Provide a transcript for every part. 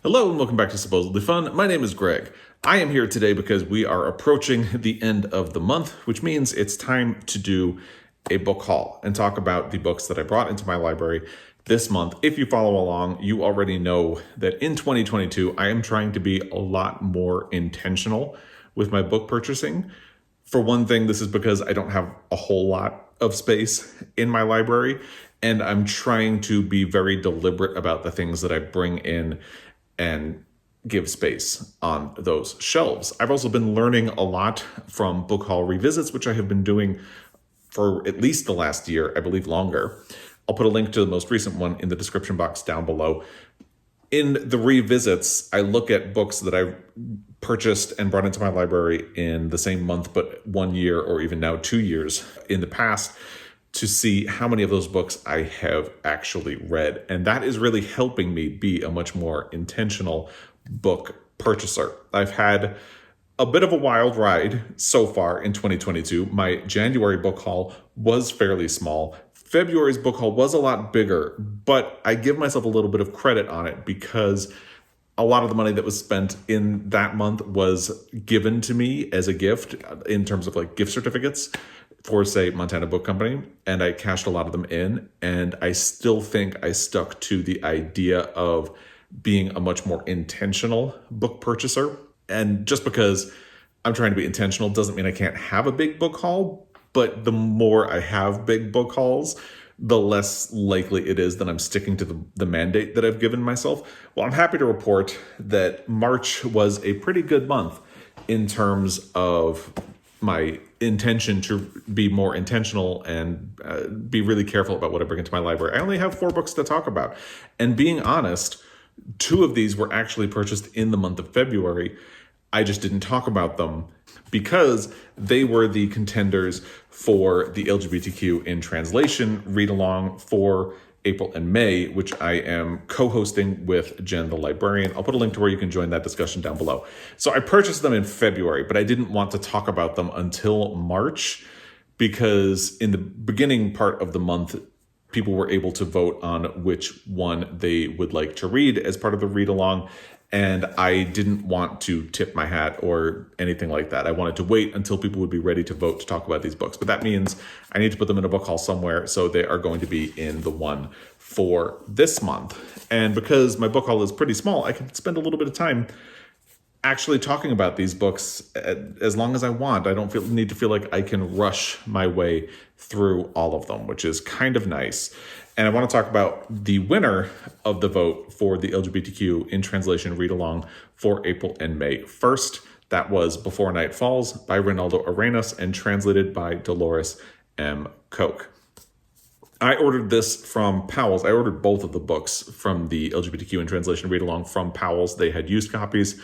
Hello and welcome back to Supposedly Fun. My name is Greg. I am here today because we are approaching the end of the month, which means it's time to do a book haul and talk about the books that I brought into my library this month. If you follow along, you already know that in 2022, I am trying to be a lot more intentional with my book purchasing. For one thing, this is because I don't have a whole lot of space in my library, and I'm trying to be very deliberate about the things that I bring in and give space on those shelves. I've also been learning a lot from book haul revisits, which I have been doing for at least the last year, I believe longer. I'll put a link to the most recent one in the description box down below. In the revisits, I look at books that I've purchased and brought into my library in the same month, but 1 year or even now 2 years in the past, to see how many of those books I have actually read. And that is really helping me be a much more intentional book purchaser. I've had a bit of a wild ride so far in 2022. My January book haul was fairly small. February's book haul was a lot bigger, but I give myself a little bit of credit on it because a lot of the money that was spent in that month was given to me as a gift in terms of like gift certificates for, say, Montana Book Company, and I cashed a lot of them in, and I still think I stuck to the idea of being a much more intentional book purchaser. And just because I'm trying to be intentional doesn't mean I can't have a big book haul, but the more I have big book hauls, the less likely it is that I'm sticking to the mandate that I've given myself. Well, I'm happy to report that March was a pretty good month in terms of my intention to be more intentional and be really careful about what I bring into my library. I only have 4 books to talk about. And being honest, 2 of these were actually purchased in the month of February. I just didn't talk about them because they were the contenders for the LGBTQ in translation read-along for April and May, which I am co-hosting with Jen, the librarian. I'll put a link to where you can join that discussion down below. So I purchased them in February, but I didn't want to talk about them until March because in the beginning part of the month, people were able to vote on which one they would like to read as part of the read-along. And I didn't want to tip my hat or anything like that. I wanted to wait until people would be ready to vote to talk about these books. But that means I need to put them in a book haul somewhere. So they are going to be in the one for this month. And because my book haul is pretty small, I can spend a little bit of time actually talking about these books as long as I want. I don't need to feel like I can rush my way through all of them, which is kind of nice. And I want to talk about the winner of the vote for the LGBTQ in translation read-along for April and May. First, that was Before Night Falls by Reinaldo and translated by Dolores M. Koch. I ordered this from Powell's. I ordered both of the books from the LGBTQ in translation read-along from Powell's. They had used copies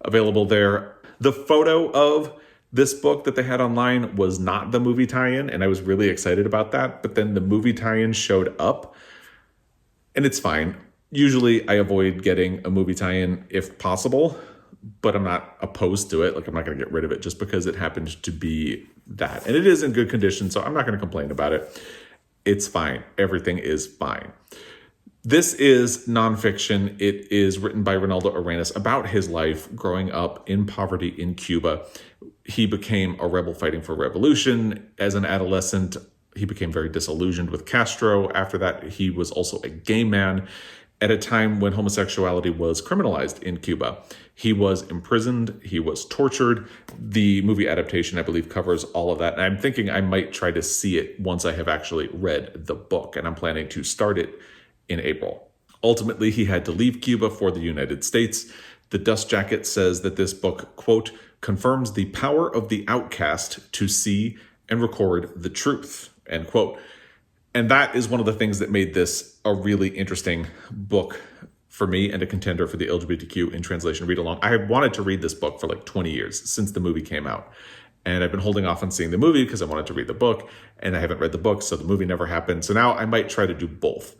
available there. The photo of this book that they had online was not the movie tie-in, and I was really excited about that. But then the movie tie-in showed up, and it's fine. Usually I avoid getting a movie tie-in if possible, but I'm not opposed to it. Like, I'm not going to get rid of it just because it happened to be that. And it is in good condition, so I'm not going to complain about it. It's fine. Everything is fine. This is nonfiction. It is written by Reinaldo about his life growing up in poverty in Cuba. He became a rebel fighting for revolution. As an adolescent, he became very disillusioned with Castro. After that, he was also a gay man at a time when homosexuality was criminalized in Cuba. He was imprisoned. He was tortured. The movie adaptation, I believe, covers all of that. And I'm thinking I might try to see it once I have actually read the book, and I'm planning to start it in April. Ultimately, he had to leave Cuba for the United States. The Dust Jacket says that this book, quote, confirms the power of the outcast to see and record the truth, end quote. And that is one of the things that made this a really interesting book for me and a contender for the LGBTQ in translation read-along. I have wanted to read this book for like 20 years since the movie came out. And I've been holding off on seeing the movie because I wanted to read the book, and I haven't read the book, so the movie never happened. So now I might try to do both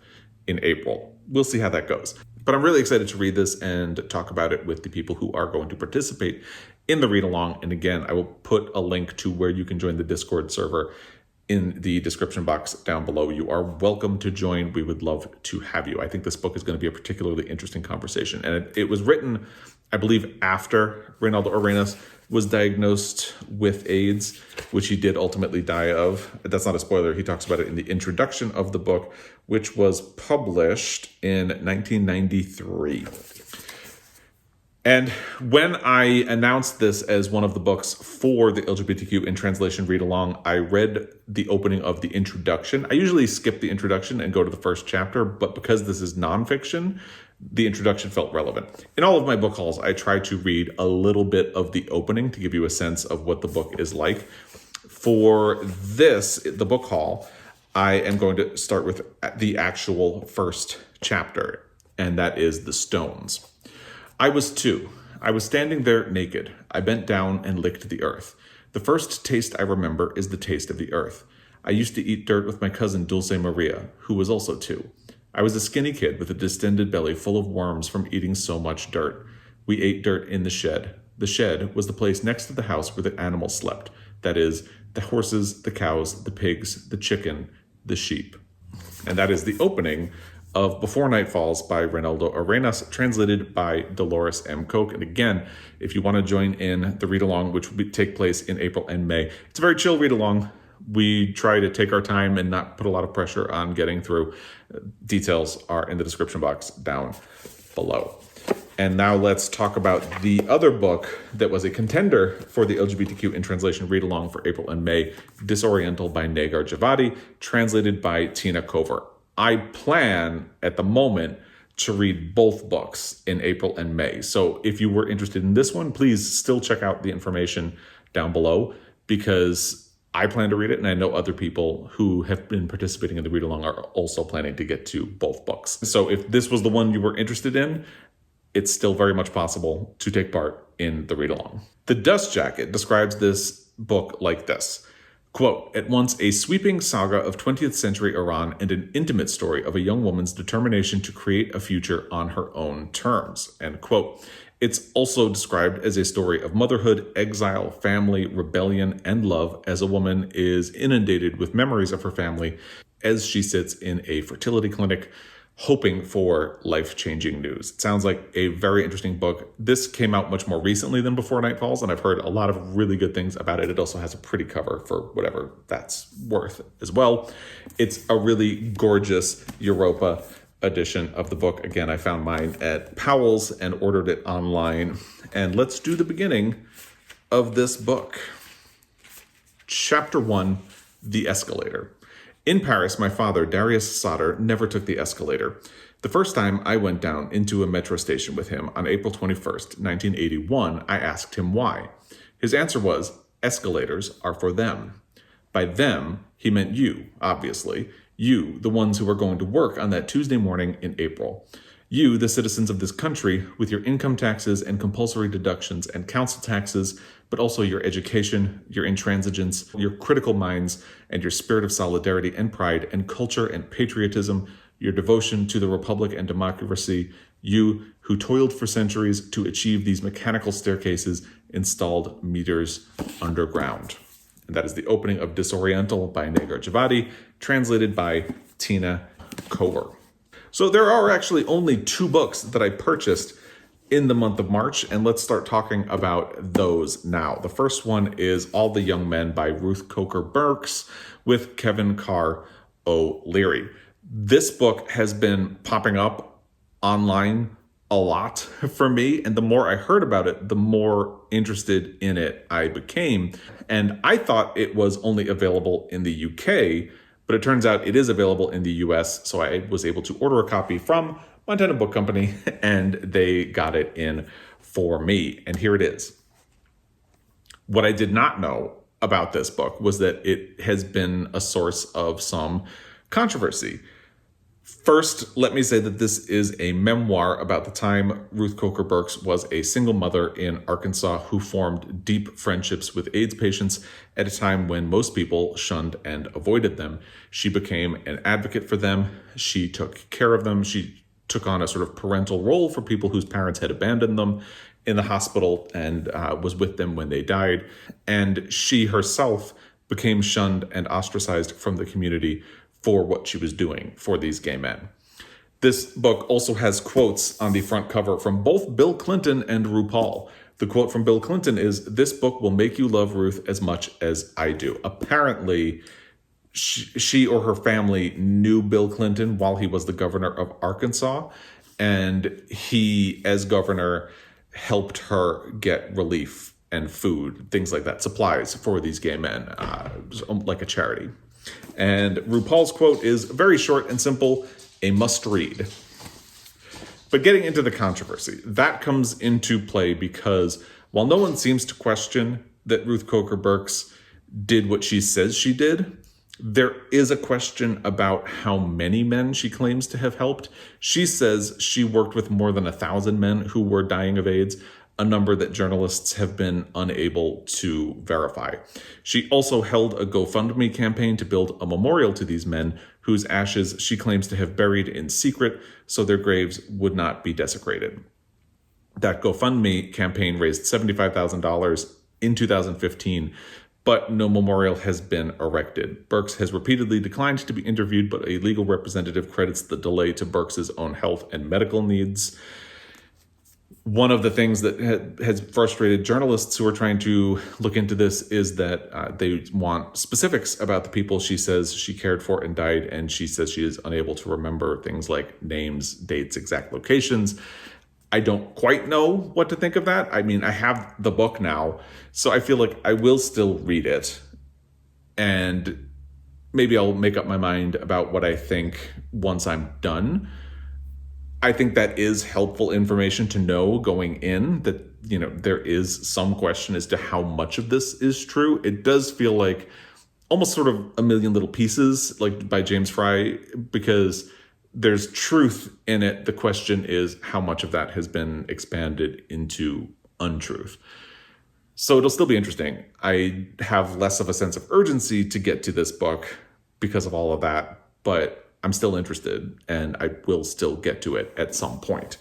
in April. We'll see how that goes. But I'm really excited to read this and talk about it with the people who are going to participate in the read-along. And again, I will put a link to where you can join the Discord server in the description box down below. You are welcome to join. We would love to have you. I think this book is going to be a particularly interesting conversation. And it was written, I believe, after Reinaldo Arenas was diagnosed with AIDS, which he did ultimately die of. That's not a spoiler. He talks about it in the introduction of the book, which was published in 1993. And when I announced this as one of the books for the LGBTQ in translation read along, I read the opening of the introduction. I usually skip the introduction and go to the first chapter, but because this is nonfiction, the introduction felt relevant. In all of my book hauls, I try to read a little bit of the opening to give you a sense of what the book is like. For this, the book haul, I am going to start with the actual first chapter, and that is The Stones. I was 2. I was standing there naked. I bent down and licked the earth. The first taste I remember is the taste of the earth. I used to eat dirt with my cousin Dulce Maria, who was also 2. I was a skinny kid with a distended belly full of worms from eating so much dirt. We ate dirt in the shed. The shed was the place next to the house where the animals slept. That is, the horses, the cows, the pigs, the chicken, the sheep. And that is the opening of Before Night Falls by Reinaldo Arenas, translated by Dolores M. Koch. And again, if you want to join in the read-along, which will take place in April and May, it's a very chill read-along. We try to take our time and not put a lot of pressure on getting through. Details are in the description box down below. And now let's talk about the other book that was a contender for the LGBTQ in translation read-along for April and May, Disoriental by Négar Djavadi, translated by Tina Cover. I plan at the moment to read both books in April and May. So if you were interested in this one, please still check out the information down below, because I plan to read it, and I know other people who have been participating in the read-along are also planning to get to both books. So if this was the one you were interested in, it's still very much possible to take part in the read-along. The Dust Jacket describes this book like this. Quote, at once a sweeping saga of 20th century Iran and an intimate story of a young woman's determination to create a future on her own terms, end quote. It's also described as a story of motherhood, exile, family, rebellion, and love as a woman is inundated with memories of her family as she sits in a fertility clinic hoping for life-changing news. It sounds like a very interesting book. This came out much more recently than Before Night Falls, and I've heard a lot of really good things about it. It also has a pretty cover for whatever that's worth as well. It's a really gorgeous Europa edition of the book. Again, I found mine at Powell's and ordered it online. And let's do the beginning of this book. Chapter 1, The Escalator. In Paris, my father, Darius Soder, never took the escalator. The first time I went down into a metro station with him on April 21st, 1981, I asked him why. His answer was, escalators are for them. By them, he meant you, obviously. You, the ones who are going to work on that Tuesday morning in April. You, the citizens of this country, with your income taxes and compulsory deductions and council taxes, but also your education, your intransigence, your critical minds, and your spirit of solidarity and pride and culture and patriotism, your devotion to the republic and democracy, you who toiled for centuries to achieve these mechanical staircases installed meters underground. And that is the opening of Disoriental by Négar Djavadi, translated by Tina Cover. So there are actually only 2 books that I purchased in the month of March, and let's start talking about those now. The first one is All the Young Men by Ruth Burks with Kevin Carr O'Leary. This book has been popping up online a lot for me, and the more I heard about it, the more interested in it I became. And I thought it was only available in the UK, but it turns out it is available in the US, so I was able to order a copy from Montana Book Company, and they got it in for me. And here it is. What I did not know about this book was that it has been a source of some controversy. First, let me say that this is a memoir about the time Ruth Burks was a single mother in Arkansas who formed deep friendships with AIDS patients at a time when most people shunned and avoided them. She became an advocate for them. She took care of them. She took on a sort of parental role for people whose parents had abandoned them in the hospital and was with them when they died. And she herself became shunned and ostracized from the community for what she was doing for these gay men. This book also has quotes on the front cover from both Bill Clinton and RuPaul. The quote from Bill Clinton is, "This book will make you love Ruth as much as I do." Apparently, she or her family knew Bill Clinton while he was the governor of Arkansas, and he, as governor, helped her get relief and food, things like that, supplies for these gay men, like a charity. And RuPaul's quote is very short and simple, a must read. But getting into the controversy, that comes into play because while no one seems to question that Ruth Coker Burks did what she says she did, there is a question about how many men she claims to have helped. She says she worked with more than 1,000 men who were dying of AIDS, a number that journalists have been unable to verify. She also held a GoFundMe campaign to build a memorial to these men whose ashes she claims to have buried in secret so their graves would not be desecrated. That GoFundMe campaign raised $75,000 in 2015, but no memorial has been erected. Burks has repeatedly declined to be interviewed, but a legal representative credits the delay to Burks' own health and medical needs. One of the things that has frustrated journalists who are trying to look into this is that they want specifics about the people she says she cared for and died, and she says she is unable to remember things like names, dates, exact locations. I don't quite know what to think of that. I mean, I have the book now, so I feel like I will still read it, and maybe I'll make up my mind about what I think once I'm done. I think that is helpful information to know going in, that, you know, there is some question as to how much of this is true. It does feel like almost sort of A Million Little Pieces, like by James Fry, because there's truth in it. The question is how much of that has been expanded into untruth. So it'll still be interesting. I have less of a sense of urgency to get to this book because of all of that, but I'm still interested, and I will still get to it at some point.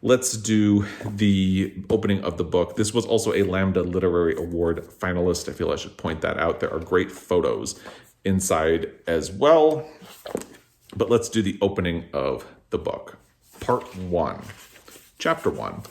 Let's do the opening of the book. This was also a Lambda Literary Award finalist. I feel I should point that out. There are great photos inside as well. But let's do the opening of the book. Part 1. Chapter 1.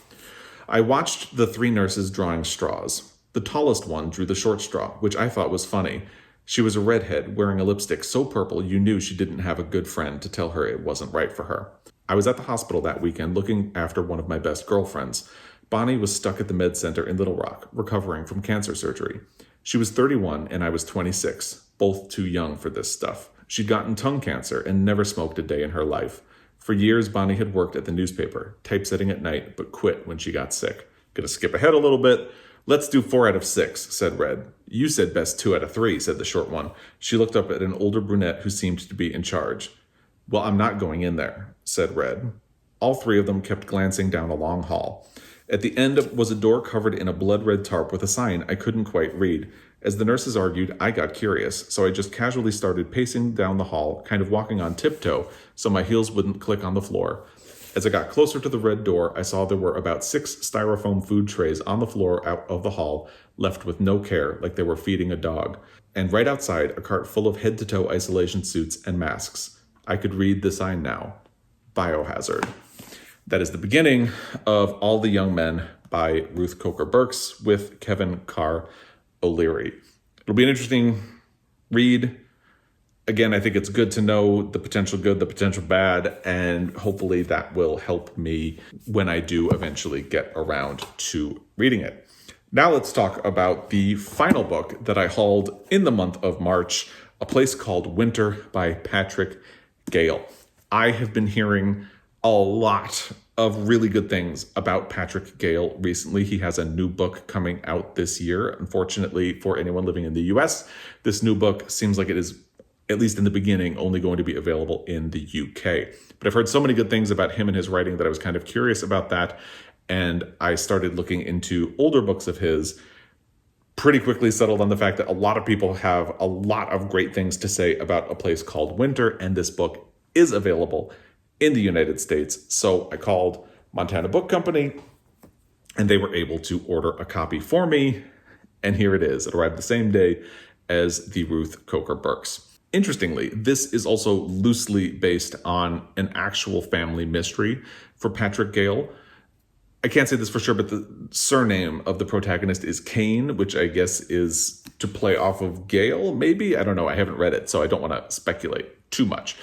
I watched the 3 nurses drawing straws. The tallest one drew the short straw, which I thought was funny. She was a redhead, wearing a lipstick so purple you knew she didn't have a good friend to tell her it wasn't right for her. I was at the hospital that weekend looking after one of my best girlfriends. Bonnie was stuck at the med center in Little Rock, recovering from cancer surgery. She was 31 and I was 26, both too young for this stuff. She'd gotten tongue cancer and never smoked a day in her life. For years, Bonnie had worked at the newspaper, typesetting at night, but quit when she got sick. Gonna skip ahead a little bit. Let's do 4 out of 6, said Red. You said best 2 out of 3, said the short one. She looked up at an older brunette who seemed to be in charge. Well, I'm not going in there, said Red. All 3 of them kept glancing down a long hall. At the end was a door covered in a blood-red tarp with a sign I couldn't quite read. As the nurses argued, I got curious, so I just casually started pacing down the hall, kind of walking on tiptoe, so my heels wouldn't click on the floor. As I got closer to the red door, I saw there were about 6 styrofoam food trays on the floor out of the hall, left with no care, like they were feeding a dog. And right outside, a cart full of head-to-toe isolation suits and masks. I could read the sign now. Biohazard. That is the beginning of All the Young Men by Ruth Coker Burks with Kevin Carr O'Leary. It'll be an interesting read. Again, I think it's good to know the potential good, the potential bad, and hopefully that will help me when I do eventually get around to reading it. Now let's talk about the final book that I hauled in the month of March, A Place Called Winter by Patrick Gale. I have been hearing a lot of really good things about Patrick Gale recently. He has a new book coming out this year. Unfortunately, for anyone living in the US, this new book seems like it is, at least in the beginning, only going to be available in the UK. But I've heard so many good things about him and his writing that I was kind of curious about that. And I started looking into older books of his, pretty quickly settled on the fact that a lot of people have a lot of great things to say about A Place Called Winter, and this book is available in the United States. So I called Montana Book Company, and they were able to order a copy for me. And here it is. It arrived the same day as the Ruth Coker Burks. Interestingly, this is also loosely based on an actual family mystery for Patrick Gale. I can't say this for sure, but the surname of the protagonist is Kane, which I guess is to play off of Gale, maybe? I don't know. I haven't read it, so I don't want to speculate too much.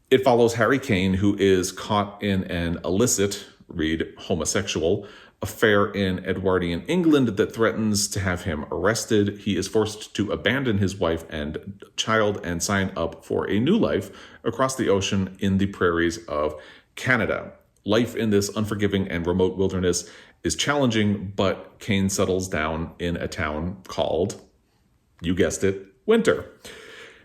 It follows Harry Kane, who is caught in an illicit, read homosexual, affair in Edwardian England that threatens to have him arrested. He is forced to abandon his wife and child and sign up for a new life across the ocean in the prairies of Canada. Life in this unforgiving and remote wilderness is challenging, but Kane settles down in a town called, you guessed it, Winter.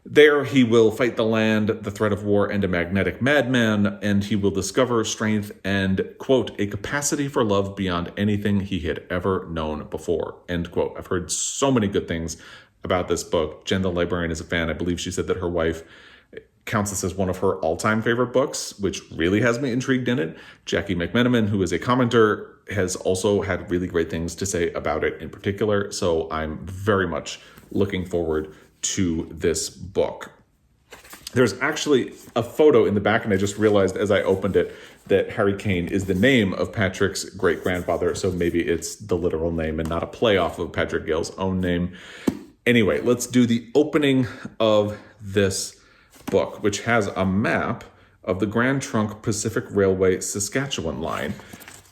There he will fight the land, the threat of war, and a magnetic madman, and he will discover strength and, quote, a capacity for love beyond anything he had ever known before, end quote. I've heard so many good things about this book. Jen, the librarian, is a fan. I believe she said that her wife counts this as one of her all-time favorite books, which really has me intrigued in it. Jackie McMenamin, who is a commenter, has also had really great things to say about it in particular, so I'm very much looking forward to this book. There's actually a photo in the back, and I just realized as I opened it that Harry Kane is the name of Patrick's great-grandfather, so maybe it's the literal name and not a play off of Patrick Gale's own name. Anyway, let's do the opening of this book, which has a map of the Grand Trunk Pacific Railway Saskatchewan line.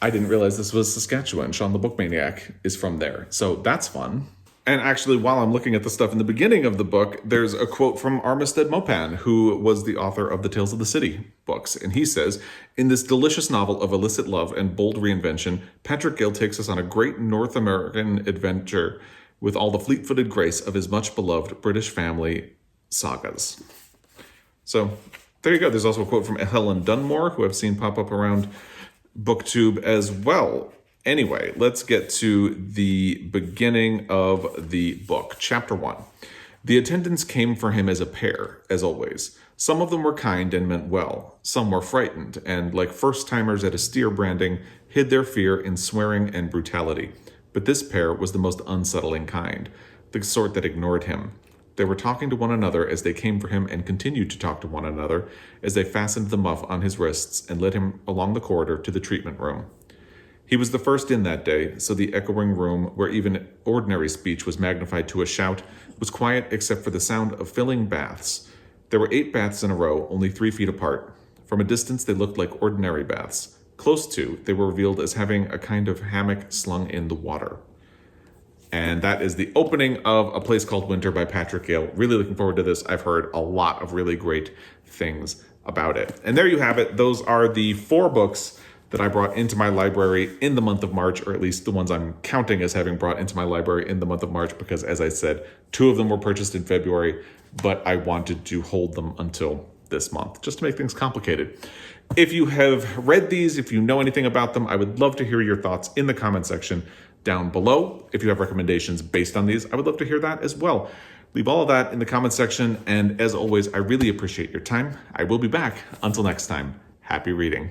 I didn't realize this was Saskatchewan. Sean the Bookmaniac is from there, so that's fun. And actually, while I'm looking at the stuff in the beginning of the book, there's a quote from Armistead Maupin, who was the author of the Tales of the City books. And he says, in this delicious novel of illicit love and bold reinvention, Patrick Gale takes us on a great North American adventure with all the fleet-footed grace of his much-beloved British family sagas. So there you go. There's also a quote from Helen Dunmore, who I've seen pop up around BookTube as well. Anyway, let's get to the beginning of the book. Chapter 1. The attendants came for him as a pair, as always. Some of them were kind and meant well. Some were frightened and, like first-timers at a steer branding, hid their fear in swearing and brutality. But this pair was the most unsettling kind, the sort that ignored him. They were talking to one another as they came for him and continued to talk to one another as they fastened the muff on his wrists and led him along the corridor to the treatment room. He was the first in that day, so the echoing room, where even ordinary speech was magnified to a shout, was quiet except for the sound of filling baths. There were 8 baths in a row, only 3 feet apart. From a distance, they looked like ordinary baths. Close to, they were revealed as having a kind of hammock slung in the water. And that is the opening of A Place Called Winter by Patrick Gale. Really looking forward to this. I've heard a lot of really great things about it. And there you have it. Those are the 4 books that I brought into my library in the month of March, or at least the ones I'm counting as having brought into my library in the month of March, because as I said, 2 of them were purchased in February, but I wanted to hold them until this month, just to make things complicated. If you have read these, if you know anything about them, I would love to hear your thoughts in the comment section down below. If you have recommendations based on these, I would love to hear that as well. Leave all of that in the comment section, and as always, I really appreciate your time. I will be back. Until next time, happy reading.